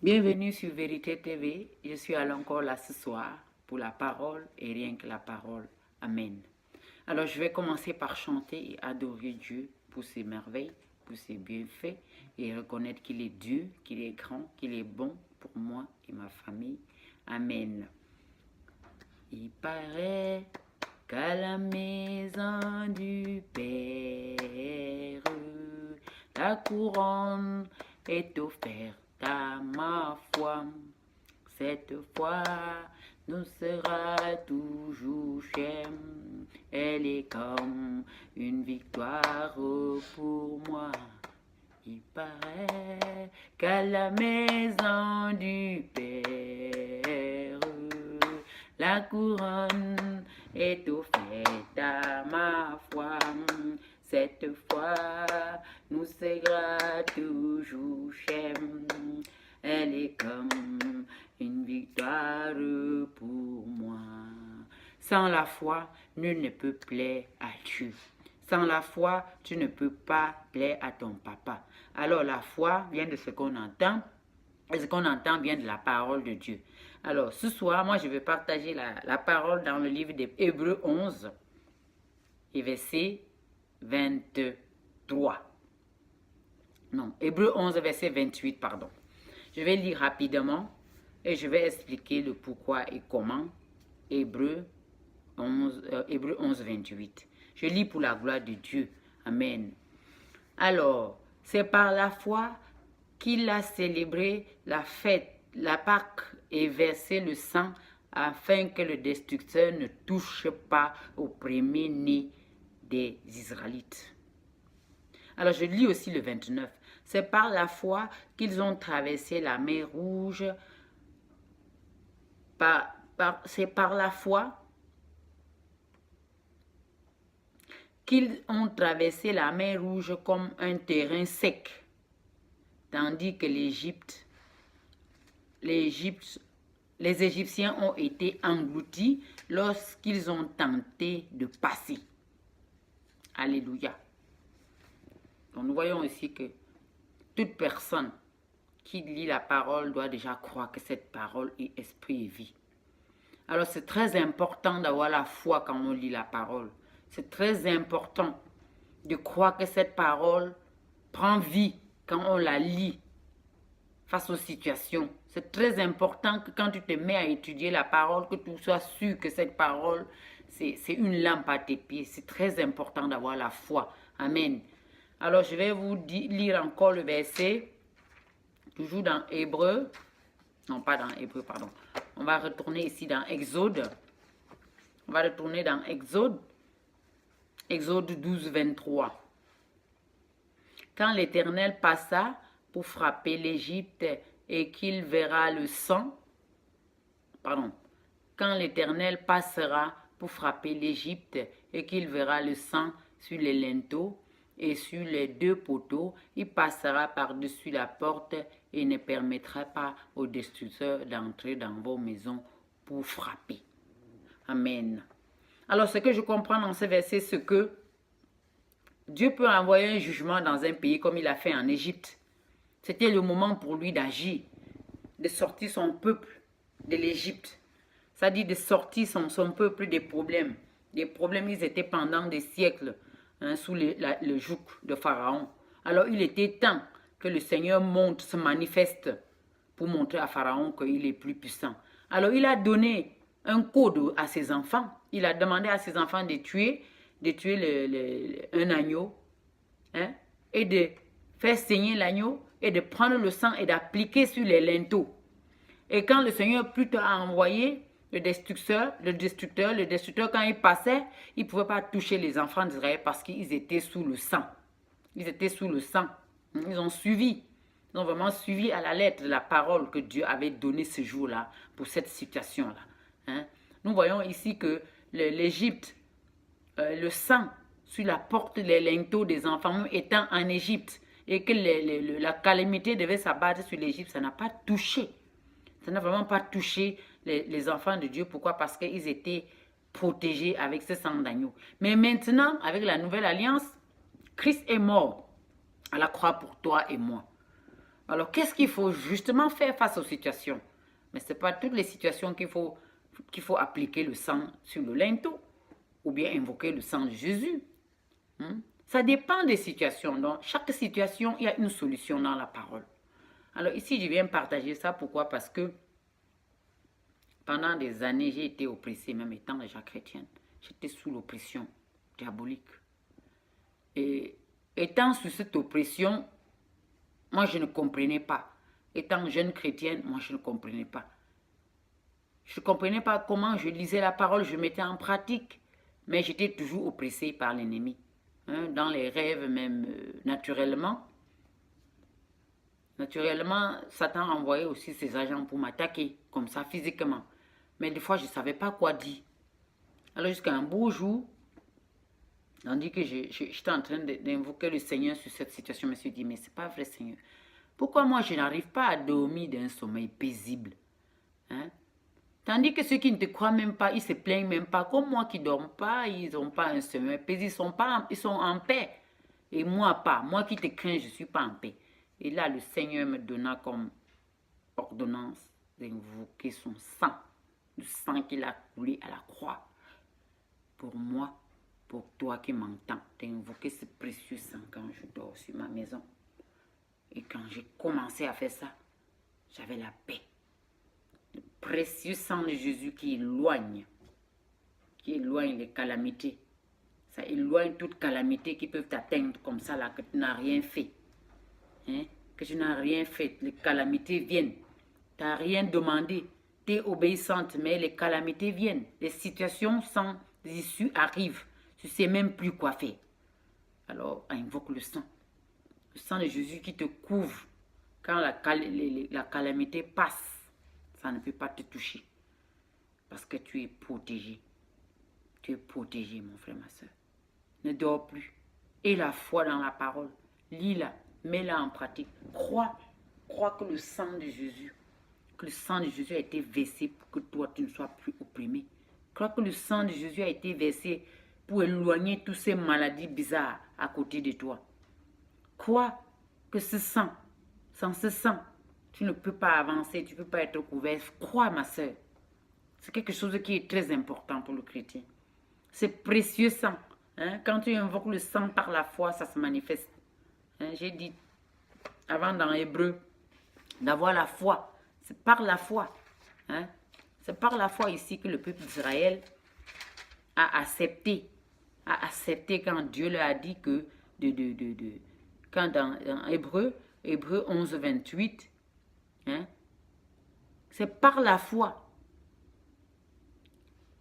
Bienvenue sur Vérité TV. Je suis encore là ce soir pour la parole et rien que la parole. Amen. Alors je vais commencer par chanter et adorer Dieu pour ses merveilles, pour ses bienfaits et reconnaître qu'il est Dieu, qu'il est grand, qu'il est bon pour moi et ma famille. Amen. Il paraît qu'à la maison du Père, la couronne est offerte à ma foi. Cette foi nous sera toujours chère. Elle est comme une victoire pour moi. Il paraît qu'à la maison du Père, la couronne est offerte à ma foi. Cette foi nous sera toujours chère. Elle est comme une victoire pour moi. Sans la foi, nul ne peut plaire à Dieu. Sans la foi, tu ne peux pas plaire à ton papa. Alors la foi vient de ce qu'on entend. Et ce qu'on entend vient de la parole de Dieu. Alors ce soir, moi je vais partager la parole dans le livre des Hébreux 11 et verset 23. Non, Hébreux 11 verset 28, pardon. Je vais lire rapidement et je vais expliquer le pourquoi et comment. Hébreux 11, 28. Je lis pour la gloire de Dieu. Amen. Alors, c'est par la foi qu'il a célébré la fête, la Pâque et versé le sang afin que le destructeur ne touche pas au premier-né des Israélites. Alors, je lis aussi le 29. C'est par la foi qu'ils ont traversé la mer Rouge. C'est par la foi qu'ils ont traversé la mer Rouge comme un terrain sec, tandis que les Égyptiens ont été engloutis lorsqu'ils ont tenté de passer. Alléluia. Donc nous voyons ici que toute personne qui lit la parole doit déjà croire que cette parole est esprit et vie. Alors c'est très important d'avoir la foi quand on lit la parole. C'est très important de croire que cette parole prend vie quand on la lit face aux situations. C'est très important que quand tu te mets à étudier la parole, que tu sois sûr que cette parole, c'est une lampe à tes pieds. C'est très important d'avoir la foi. Amen. Alors je vais vous lire encore le verset, toujours dans Hébreu. Non, pas dans Hébreu, pardon. On va retourner ici dans Exode. On va retourner dans Exode. Exode 12, 23. Quand l'Éternel passa pour frapper l'Égypte et qu'il verra le sang, quand l'Éternel passera pour frapper l'Égypte et qu'il verra le sang sur les linteaux et sur les deux poteaux, il passera par-dessus la porte et ne permettra pas aux destructeurs d'entrer dans vos maisons pour frapper. Amen. Alors, ce que je comprends dans ce verset, c'est que Dieu peut envoyer un jugement dans un pays comme il a fait en Égypte. C'était le moment pour lui d'agir, de sortir son peuple de l'Égypte. Ça dit de sortir son peuple des problèmes. Des problèmes, ils étaient pendant des siècles sous le joug de Pharaon. Alors, il était temps que le Seigneur monte, se manifeste pour montrer à Pharaon qu'il est plus puissant. Alors, il a donné un code à ses enfants. Il a demandé à ses enfants de tuer un agneau et de faire saigner l'agneau et de prendre le sang et d'appliquer sur les linteaux. Et quand le Seigneur plutôt a envoyé le destructeur, quand il passait, il ne pouvait pas toucher les enfants d'Israël parce qu'ils étaient sous le sang. Ils étaient sous le sang. Ils ont suivi. Ils ont vraiment suivi à la lettre la parole que Dieu avait donnée ce jour-là pour cette situation-là. Nous voyons ici que l'Égypte, le sang sur la porte des linteaux des enfants, même étant en Égypte, et que la calamité devait s'abattre sur l'Égypte, ça n'a pas touché. Ça n'a vraiment pas touché les enfants de Dieu. Pourquoi? Parce qu'ils étaient protégés avec ce sang d'agneau. Mais maintenant, avec la nouvelle alliance, Christ est mort à la croix pour toi et moi. Alors, qu'est-ce qu'il faut justement faire face aux situations? Mais ce n'est pas toutes les situations qu'il faut appliquer le sang sur le linteau ou bien invoquer le sang de Jésus. Ça dépend des situations. Dans chaque situation, il y a une solution dans la parole. Alors ici, je viens partager ça. Pourquoi? Parce que pendant des années, j'ai été oppressée, même étant déjà chrétienne. J'étais sous l'oppression diabolique. Et étant sous cette oppression, moi, je ne comprenais pas. Étant jeune chrétienne, moi, je ne comprenais pas. Je ne comprenais pas comment je lisais la parole, je mettais en pratique. Mais j'étais toujours oppressée par l'ennemi. Dans les rêves même, naturellement. Naturellement, Satan envoyait aussi ses agents pour m'attaquer, comme ça, physiquement. Mais des fois, je ne savais pas quoi dire. Alors, jusqu'à un beau jour, tandis que j'étais en train d'invoquer le Seigneur sur cette situation, je me suis dit, mais c'est pas vrai, Seigneur. Pourquoi moi, je n'arrive pas à dormir d'un sommeil paisible? Tandis que ceux qui ne te croient même pas, ils se plaignent même pas. Comme moi qui ne dors pas, ils n'ont pas un sommeil paisible, ils sont en paix. Et moi pas. Moi qui te crains, je ne suis pas en paix. Et là, le Seigneur me donna comme ordonnance d'invoquer son sang. Le sang qu'il a coulé à la croix. Pour moi, pour toi qui m'entends, d'invoquer ce précieux sang quand je dors sur ma maison. Et quand j'ai commencé à faire ça, j'avais la paix. Le précieux sang de Jésus qui éloigne les calamités. Ça éloigne toute calamité qui peuvent t'atteindre comme ça, là, que tu n'as rien fait. Que tu n'as rien fait. Les calamités viennent. Tu n'as rien demandé. Tu es obéissante, mais les calamités viennent. Les situations sans issue arrivent. Tu ne sais même plus quoi faire. Alors, invoque le sang. Le sang de Jésus qui te couvre. Quand la calamité passe, ça ne peut pas te toucher. Parce que tu es protégé. Tu es protégé, mon frère, ma soeur. Ne dors plus. Aie la foi dans la parole. Lis-la. Mets-la en pratique. Crois que le sang de Jésus, a été versé pour que toi, tu ne sois plus opprimé. Crois que le sang de Jésus a été versé pour éloigner toutes ces maladies bizarres à côté de toi. Crois que ce sang, sans ce sang, tu ne peux pas avancer, tu ne peux pas être couvert. Crois, ma soeur. C'est quelque chose qui est très important pour le chrétien. C'est précieux sang. Quand tu invoques le sang par la foi, ça se manifeste. J'ai dit avant dans Hébreu d'avoir la foi. C'est par la foi. C'est par la foi ici que le peuple d'Israël a accepté quand Dieu leur a dit que quand dans Hébreu 11, 28, c'est par la foi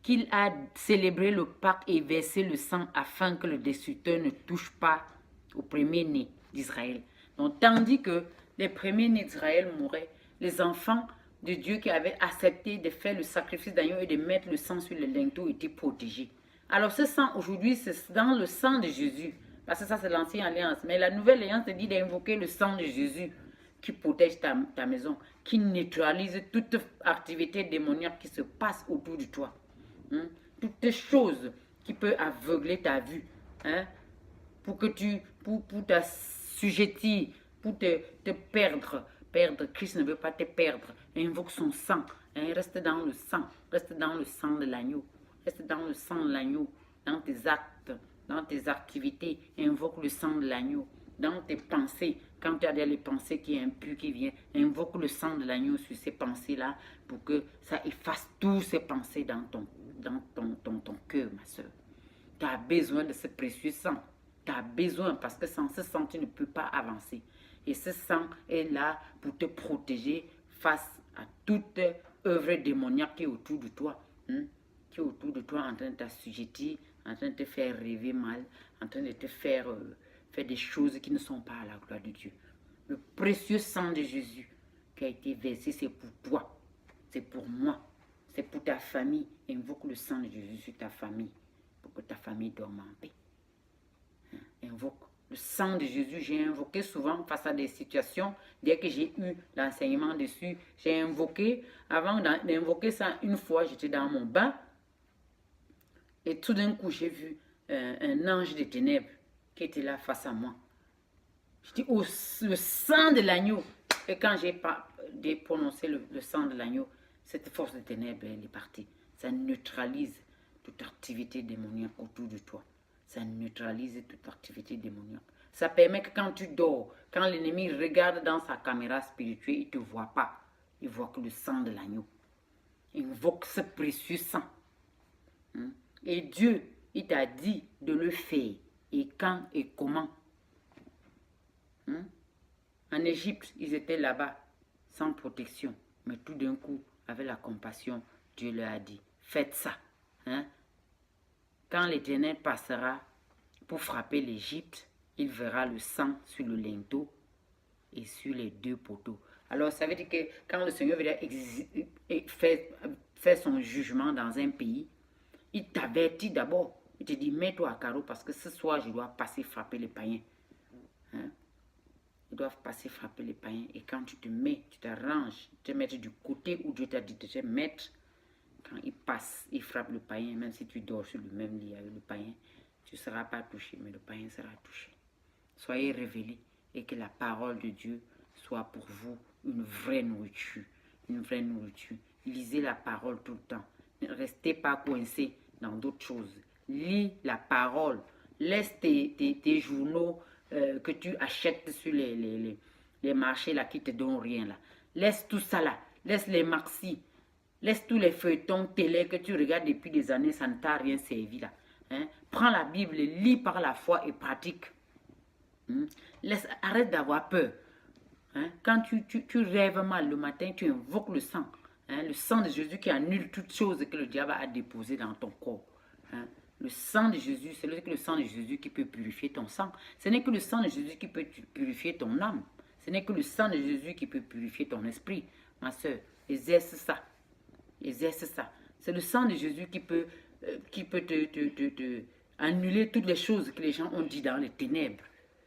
qu'il a célébré le Pâques et versé le sang afin que le destructeur ne touche pas au premier-né d'Israël. Donc, tandis que les premiers-nés d'Israël mouraient, les enfants de Dieu qui avaient accepté de faire le sacrifice d'agneau et de mettre le sang sur le linteau étaient protégés. Alors, ce sang, aujourd'hui, c'est dans le sang de Jésus. Parce que ça, c'est l'ancienne alliance. Mais la nouvelle alliance te dit d'invoquer le sang de Jésus qui protège ta maison, qui neutralise toute activité démoniaque qui se passe autour de toi. Toutes les choses qui peuvent aveugler ta vue, pour que pour t'assujettir, pour te perdre. Christ ne veut pas te perdre. Invoque son sang. Reste dans le sang. Reste dans le sang de l'agneau. Reste dans le sang de l'agneau. Dans tes actes, dans tes activités. Invoque le sang de l'agneau. Dans tes pensées, quand tu as des pensées qui sont impures, qui viennent, invoque le sang de l'agneau sur ces pensées-là pour que ça efface toutes ces pensées dans ton cœur, ma soeur. Tu as besoin de ce précieux sang. Tu as besoin parce que sans ce sang, tu ne peux pas avancer. Et ce sang est là pour te protéger face à toute œuvre démoniaque qui est autour de toi. Qui est autour de toi en train de t'assujettir, en train de te faire rêver mal, en train de te faire des choses qui ne sont pas à la gloire de Dieu. Le précieux sang de Jésus qui a été versé, c'est pour toi. C'est pour moi. C'est pour ta famille. Invoque le sang de Jésus sur ta famille pour que ta famille dorme en paix. Invoque le sang de Jésus. J'ai invoqué souvent face à des situations. Dès que j'ai eu l'enseignement dessus, j'ai invoqué. Avant d'invoquer ça, une fois, j'étais dans mon bain. Et tout d'un coup, j'ai vu un ange des ténèbres qui était là face à moi. Je dis, oh, le sang de l'agneau Et quand j'ai prononcé le sang de l'agneau, cette force de ténèbres, elle est partie. Ça neutralise toute activité démoniaque autour de toi. Ça neutralise toute activité démoniaque. Ça permet que quand tu dors, quand l'ennemi regarde dans sa caméra spirituelle, il ne te voit pas. Il voit que le sang de l'agneau. Invoque ce précieux sang. Et Dieu, il t'a dit de le faire. Et quand et comment. En Égypte, ils étaient là-bas, sans protection. Mais tout d'un coup, avec la compassion, Dieu leur a dit, faites ça. Quand l'Éternel passera pour frapper l'Égypte, il verra le sang sur le linteau et sur les 2 poteaux. Alors, ça veut dire que quand le Seigneur fait son jugement dans un pays, il t'avertit d'abord. Il te dit, mets-toi à carreau parce que ce soir, je dois passer frapper les païens. Ils doivent passer frapper les païens. Et quand tu te mets, tu t'arranges, tu te mets du côté où Dieu t'a dit de te mettre, quand il passe, il frappe le païen, même si tu dors sur le même lit avec le païen, tu ne seras pas touché, mais le païen sera touché. Soyez révélés et que la parole de Dieu soit pour vous une vraie nourriture. Une vraie nourriture. Lisez la parole tout le temps. Ne restez pas coincés dans d'autres choses. Lis la parole. Laisse tes journaux que tu achètes sur les marchés là qui te donnent rien là. Laisse tout ça là. Laisse les maxis. Laisse tous les feuilletons télé que tu regardes depuis des années, ça ne t'a rien servi là. Prends la Bible, lis par la foi et pratique. Arrête d'avoir peur. Quand tu rêves mal le matin, tu invoques le sang. Le sang de Jésus qui annule toutes choses que le diable a déposées dans ton corps. Le sang de Jésus, c'est le sang de Jésus qui peut purifier ton sang. Ce n'est que le sang de Jésus qui peut purifier ton âme. Ce n'est que le sang de Jésus qui peut purifier ton esprit. Ma soeur, exerce ça. Exerce ça. C'est le sang de Jésus qui peut te annuler toutes les choses que les gens ont dit dans les ténèbres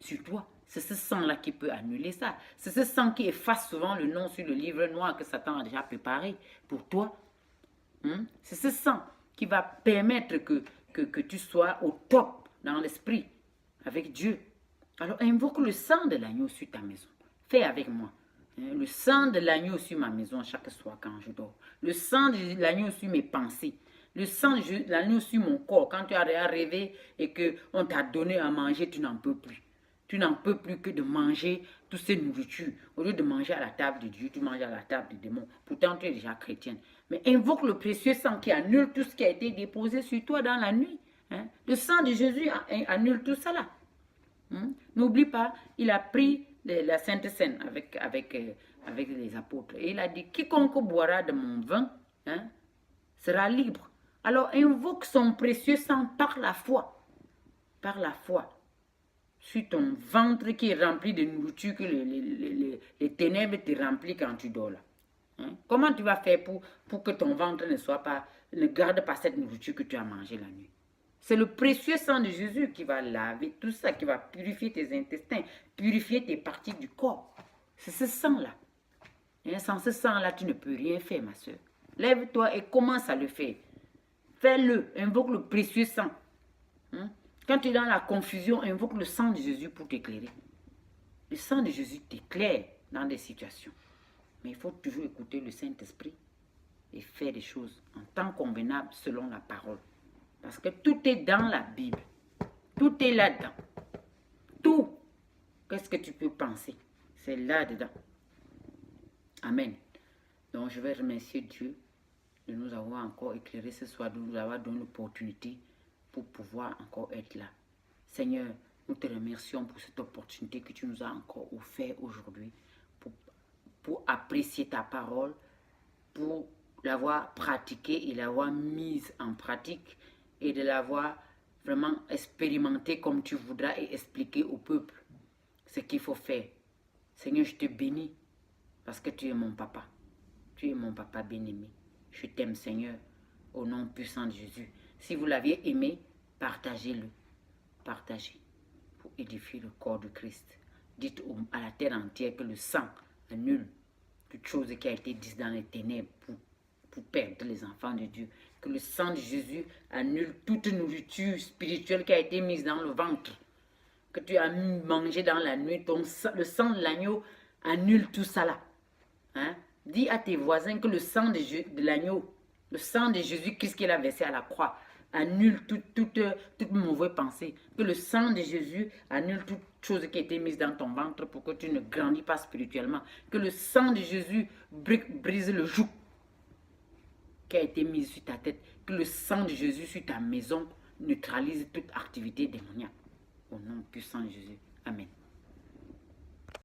sur toi. C'est ce sang-là qui peut annuler ça. C'est ce sang qui efface souvent le nom sur le livre noir que Satan a déjà préparé pour toi. C'est ce sang qui va permettre que tu sois au top dans l'esprit avec Dieu. Alors invoque le sang de l'agneau sur ta maison. Fais avec moi. Le sang de l'agneau sur ma maison chaque soir quand je dors. Le sang de l'agneau sur mes pensées. Le sang de l'agneau sur mon corps. Quand tu as rêvé et qu'on t'a donné à manger, tu n'en peux plus. Tu n'en peux plus que de manger toutes ces nourritures. Au lieu de manger à la table de Dieu, tu manges à la table des démons. Pourtant, tu es déjà chrétienne. Mais invoque le précieux sang qui annule tout ce qui a été déposé sur toi dans la nuit. Le sang de Jésus annule tout cela. N'oublie pas, il a pris la Sainte Seine avec les apôtres. Et il a dit, quiconque boira de mon vin sera libre. Alors invoque son précieux sang par la foi. Par la foi. Sur ton ventre qui est rempli de nourriture que les ténèbres te remplissent quand tu dors là. Comment tu vas faire pour que ton ventre ne garde pas cette nourriture que tu as mangée la nuit? C'est le précieux sang de Jésus qui va laver tout ça, qui va purifier tes intestins, purifier tes parties du corps. C'est ce sang-là. Sans ce sang-là, tu ne peux rien faire, ma soeur. Lève-toi et commence à le faire. Fais-le, invoque le précieux sang. Quand tu es dans la confusion, invoque le sang de Jésus pour t'éclairer. Le sang de Jésus t'éclaire dans des situations. Mais il faut toujours écouter le Saint-Esprit et faire des choses en temps convenable selon la parole. Parce que tout est dans la Bible. Tout est là-dedans. Tout. Qu'est-ce que tu peux penser? C'est là-dedans. Amen. Donc je vais remercier Dieu de nous avoir encore éclairé ce soir, de nous avoir donné l'opportunité pour pouvoir encore être là. Seigneur, nous te remercions pour cette opportunité que tu nous as encore offert aujourd'hui pour apprécier ta parole, pour l'avoir pratiquée et l'avoir mise en pratique et de l'avoir vraiment expérimentée comme tu voudras et expliquer au peuple ce qu'il faut faire. Seigneur, je te bénis parce que tu es mon papa. Tu es mon papa bien-aimé. Je t'aime, Seigneur, au nom puissant de Jésus. Si vous l'aviez aimé, partagez-le. Partagez pour édifier le corps de Christ. Dites à la terre entière que le sang annule toute chose qui a été dite dans les ténèbres pour perdre les enfants de Dieu. Que le sang de Jésus annule toute nourriture spirituelle qui a été mise dans le ventre. Que tu as mangé dans la nuit. Le sang de l'agneau annule tout ça là. Hein? Dis à tes voisins que le sang de l'agneau, le sang de Jésus-Christ qu'il a versé à la croix, annule toute mauvaise pensée. Que le sang de Jésus annule toute chose qui a été mise dans ton ventre pour que tu ne grandis pas spirituellement. Que le sang de Jésus brise le joug qui a été mis sur ta tête. Que le sang de Jésus sur ta maison neutralise toute activité démoniaque. Au nom puissant de Jésus. Amen.